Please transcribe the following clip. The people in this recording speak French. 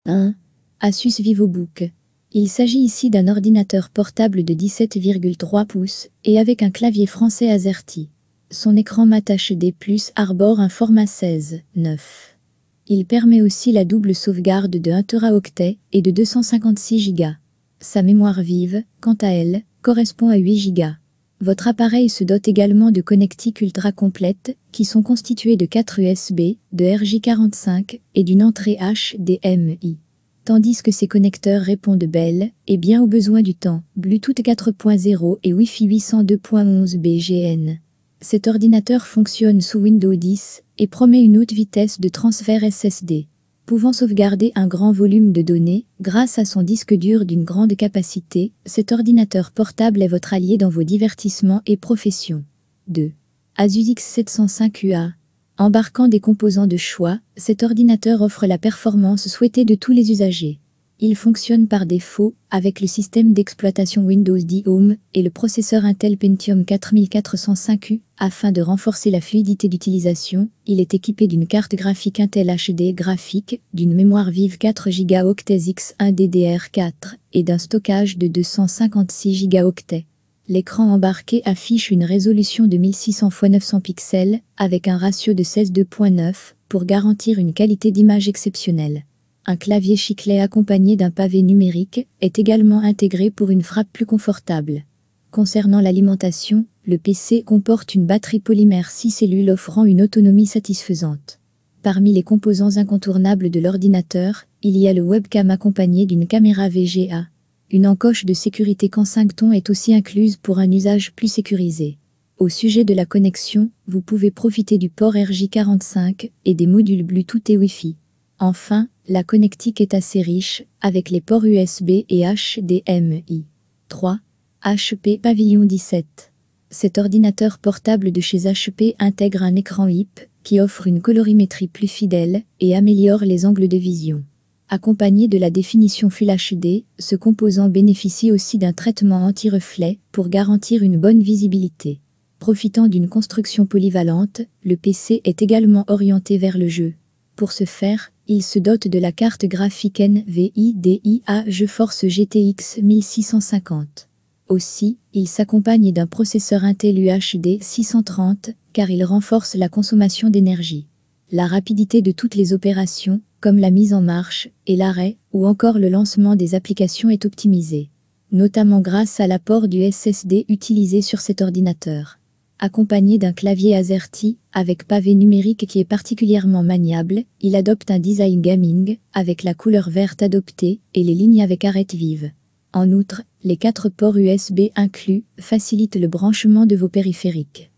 1. Asus VivoBook. Il s'agit ici d'un ordinateur portable de 17,3 pouces et avec un clavier français AZERTY. Son écran Mat HD+ arbore un format 16:9. Il permet aussi la double sauvegarde de 1 Teraoctet et de 256 Go. Sa mémoire vive, quant à elle, correspond à 8 Go. Votre appareil se dote également de connectiques ultra complètes, qui sont constituées de 4 USB, de RJ45 et d'une entrée HDMI. Tandis que ces connecteurs répondent bel et bien aux besoins du temps, Bluetooth 4.0 et Wi-Fi 802.11 BGN. Cet ordinateur fonctionne sous Windows 10 et promet une haute vitesse de transfert SSD, pouvant sauvegarder un grand volume de données grâce à son disque dur d'une grande capacité. Cet ordinateur portable est votre allié dans vos divertissements et professions. 2. Asus X705UA. Embarquant des composants de choix, cet ordinateur offre la performance souhaitée de tous les usagers. Il fonctionne par défaut avec le système d'exploitation Windows 10 Home et le processeur Intel Pentium 4405U. Afin de renforcer la fluidité d'utilisation, il est équipé d'une carte graphique Intel HD graphique, d'une mémoire vive 4 Go X1 DDR4 et d'un stockage de 256 Go. L'écran embarqué affiche une résolution de 1600 x 900 pixels avec un ratio de 16:2.9 pour garantir une qualité d'image exceptionnelle. Un clavier Chiclet accompagné d'un pavé numérique est également intégré pour une frappe plus confortable. Concernant l'alimentation, le PC comporte une batterie polymère 6 cellules offrant une autonomie satisfaisante. Parmi les composants incontournables de l'ordinateur, il y a le webcam accompagné d'une caméra VGA. Une encoche de sécurité qu'en 5 tons est aussi incluse pour un usage plus sécurisé. Au sujet de la connexion, vous pouvez profiter du port RJ45 et des modules Bluetooth et Wi-Fi. Enfin, la connectique est assez riche, avec les ports USB et HDMI. 3. HP Pavilion 17. Cet ordinateur portable de chez HP intègre un écran IP qui offre une colorimétrie plus fidèle et améliore les angles de vision. Accompagné de la définition Full HD, ce composant bénéficie aussi d'un traitement anti-reflet pour garantir une bonne visibilité. Profitant d'une construction polyvalente, le PC est également orienté vers le jeu. Pour ce faire, il se dote de la carte graphique NVIDIA GeForce GTX 1650. Aussi, il s'accompagne d'un processeur Intel UHD 630 car il renforce la consommation d'énergie. La rapidité de toutes les opérations, comme la mise en marche et l'arrêt, ou encore le lancement des applications est optimisée, notamment grâce à l'apport du SSD utilisé sur cet ordinateur. Accompagné d'un clavier AZERTY avec pavé numérique qui est particulièrement maniable, il adopte un design gaming avec la couleur verte adoptée et les lignes avec arêtes vives. En outre, les 4 ports USB inclus facilitent le branchement de vos périphériques.